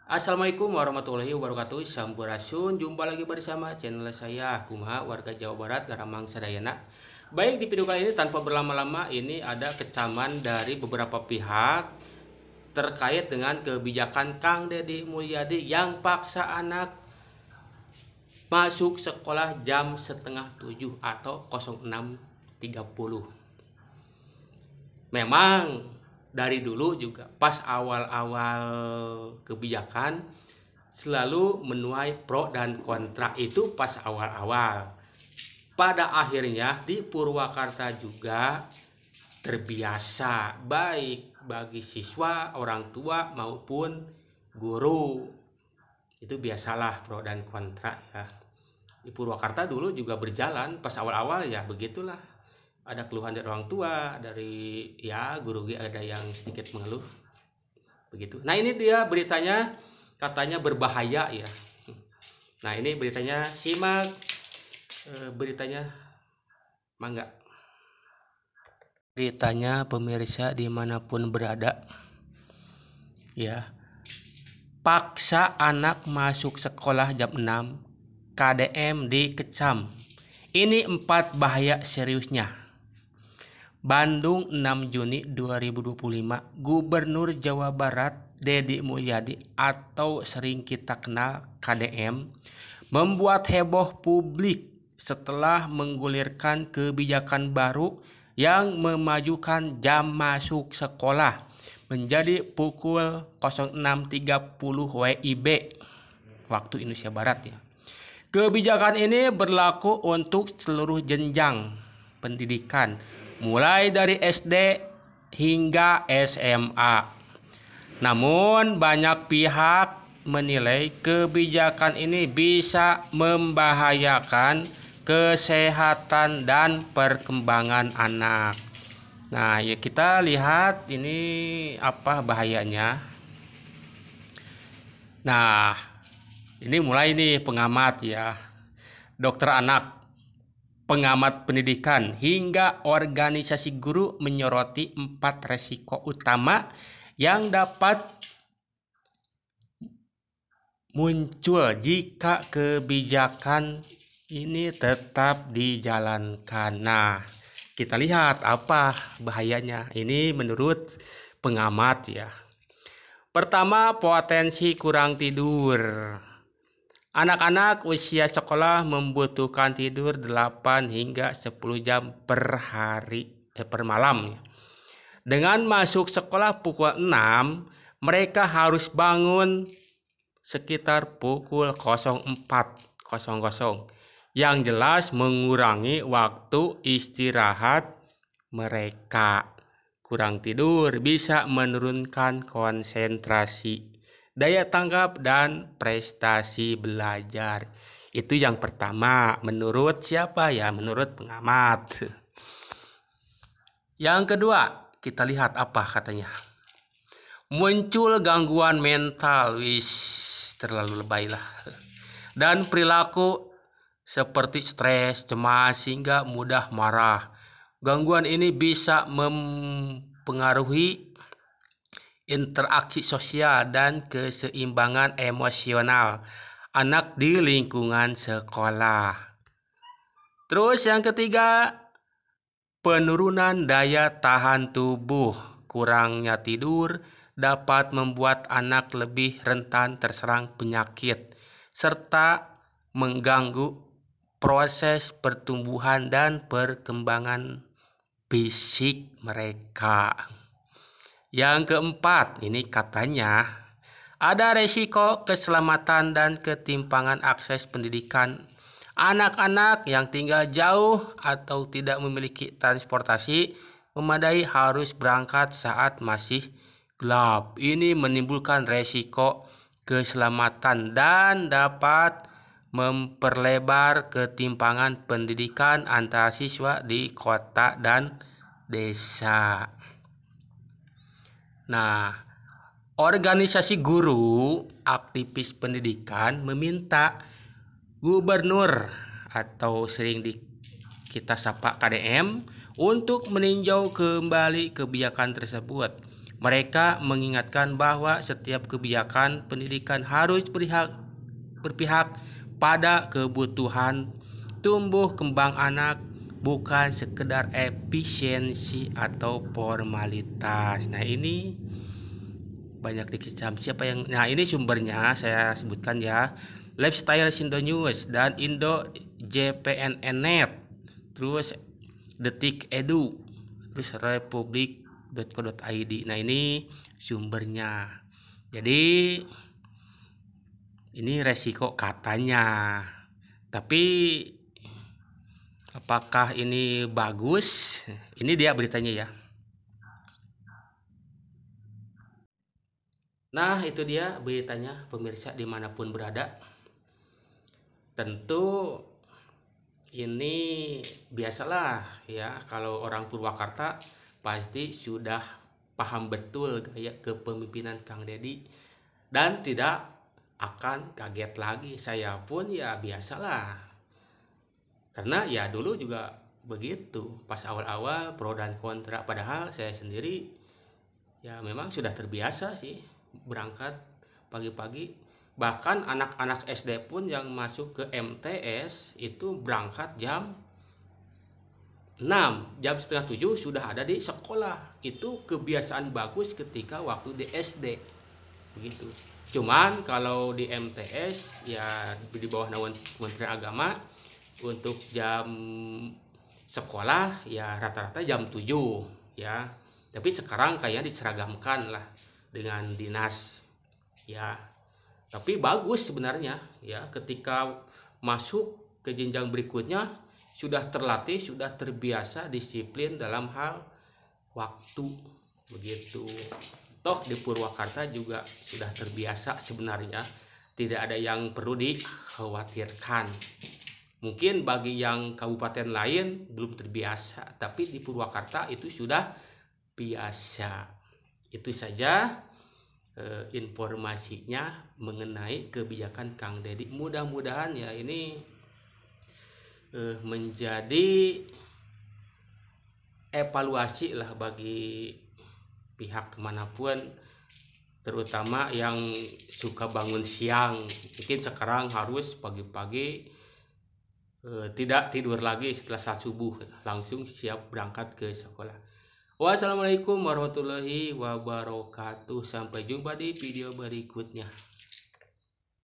Assalamualaikum warahmatullahi wabarakatuh. Sampurasun, jumpa lagi bersama channel saya Kumaha warga Jawa Barat Garamang Sadayana. Baik, di video kali ini tanpa berlama-lama ini ada kecaman dari beberapa pihak terkait dengan kebijakan Kang Deddy Mulyadi yang paksa anak masuk sekolah jam setengah 7 atau 06.30. Memang dari dulu juga pas awal-awal kebijakan selalu menuai pro dan kontra itu pas awal-awal. Pada akhirnya di Purwakarta juga terbiasa, baik bagi siswa, orang tua maupun guru. Itu biasalah pro dan kontra ya. Di Purwakarta dulu juga berjalan pas awal-awal ya begitulah. Ada keluhan dari orang tua, dari ya guru ada yang sedikit mengeluh begitu. Nah, ini dia beritanya, katanya berbahaya ya. Nah, ini beritanya, simak beritanya, mangga. Beritanya pemirsa dimanapun berada ya. Paksa anak masuk sekolah jam 6, KDM dikecam. Ini 4 bahaya seriusnya. Bandung 6 Juni 2025, Gubernur Jawa Barat Deddy Mulyadi atau sering kita kenal KDM membuat heboh publik setelah menggulirkan kebijakan baru yang memajukan jam masuk sekolah menjadi pukul 06.30 WIB waktu Indonesia Barat ya. Kebijakan ini berlaku untuk seluruh jenjang pendidikan mulai dari SD hingga SMA. Namun banyak pihak menilai kebijakan ini bisa membahayakan kesehatan dan perkembangan anak. Nah, ya kita lihat ini apa bahayanya. Nah, ini mulai nih pengamat ya. Dokter anak, pengamat pendidikan hingga organisasi guru menyoroti 4 resiko utama yang dapat muncul jika kebijakan ini tetap dijalankan. Nah, kita lihat apa bahayanya. Ini menurut pengamat ya. Pertama, potensi kurang tidur. Anak-anak usia sekolah membutuhkan tidur 8 hingga 10 jam per malam. Dengan masuk sekolah pukul 6, mereka harus bangun sekitar pukul 04.00. Yang jelas mengurangi waktu istirahat mereka. Kurang tidur bisa menurunkan konsentrasi, daya tanggap, dan prestasi belajar. Itu yang pertama, menurut siapa ya? Menurut pengamat. Yang kedua, kita lihat apa katanya. Muncul gangguan mental, terlalu lebay lah. Dan perilaku seperti stres, cemas, hingga mudah marah. Gangguan ini bisa mempengaruhi interaksi sosial dan keseimbangan emosional anak di lingkungan sekolah. Terus yang ketiga, penurunan daya tahan tubuh. Kurangnya tidur dapat membuat anak lebih rentan terserang penyakit serta mengganggu proses pertumbuhan dan perkembangan fisik mereka. Yang keempat, ini katanya ada resiko keselamatan dan ketimpangan akses pendidikan. Anak-anak yang tinggal jauh atau tidak memiliki transportasi memadai harus berangkat saat masih gelap. Ini menimbulkan resiko keselamatan dan dapat memperlebar ketimpangan pendidikan antara siswa di kota dan desa. Nah, organisasi guru, aktivis pendidikan meminta gubernur atau sering kita sapa KDM untuk meninjau kembali kebijakan tersebut. Mereka mengingatkan bahwa setiap kebijakan pendidikan harus berpihak pada kebutuhan tumbuh kembang anak, bukan sekedar efisiensi atau formalitas. Nah, ini banyak dikecam. Siapa yang ini sumbernya saya sebutkan ya. Lifestyle Indo News dan Indo JPNN-net. Terus Detik Edu, terus republik.co.id. Nah, ini sumbernya. Jadi ini resiko katanya. Tapi apakah ini bagus? Ini dia beritanya ya. Nah, itu dia beritanya pemirsa dimanapun berada. Tentu ini biasalah ya, kalau orang Purwakarta pasti sudah paham betul gaya kepemimpinan Kang Deddy dan tidak akan kaget lagi. Saya pun ya biasalah, karena ya dulu juga begitu pas awal-awal pro dan kontra, padahal saya sendiri ya memang sudah terbiasa sih berangkat pagi-pagi. Bahkan anak-anak SD pun yang masuk ke MTS itu berangkat jam 6, jam setengah 7 sudah ada di sekolah. Itu kebiasaan bagus ketika waktu di SD begitu. Cuman kalau di MTS ya di bawah naungan Kementerian Agama, untuk jam sekolah ya rata-rata jam 7 ya. Tapi sekarang kayaknya diseragamkan lah dengan dinas ya. Tapi bagus sebenarnya ya, ketika masuk ke jenjang berikutnya sudah terlatih, sudah terbiasa disiplin dalam hal waktu begitu. Toh di Purwakarta juga sudah terbiasa sebenarnya, tidak ada yang perlu dikhawatirkan. Mungkin bagi yang kabupaten lain belum terbiasa, tapi di Purwakarta itu sudah biasa. Itu saja informasinya mengenai kebijakan Kang Deddy. Mudah-mudahan ya ini menjadi evaluasi lah bagi pihak manapun, terutama yang suka bangun siang. Mungkin sekarang harus pagi-pagi tidak tidur lagi, setelah saat subuh langsung siap berangkat ke sekolah. Wassalamualaikum warahmatullahi wabarakatuh. Sampai jumpa di video berikutnya.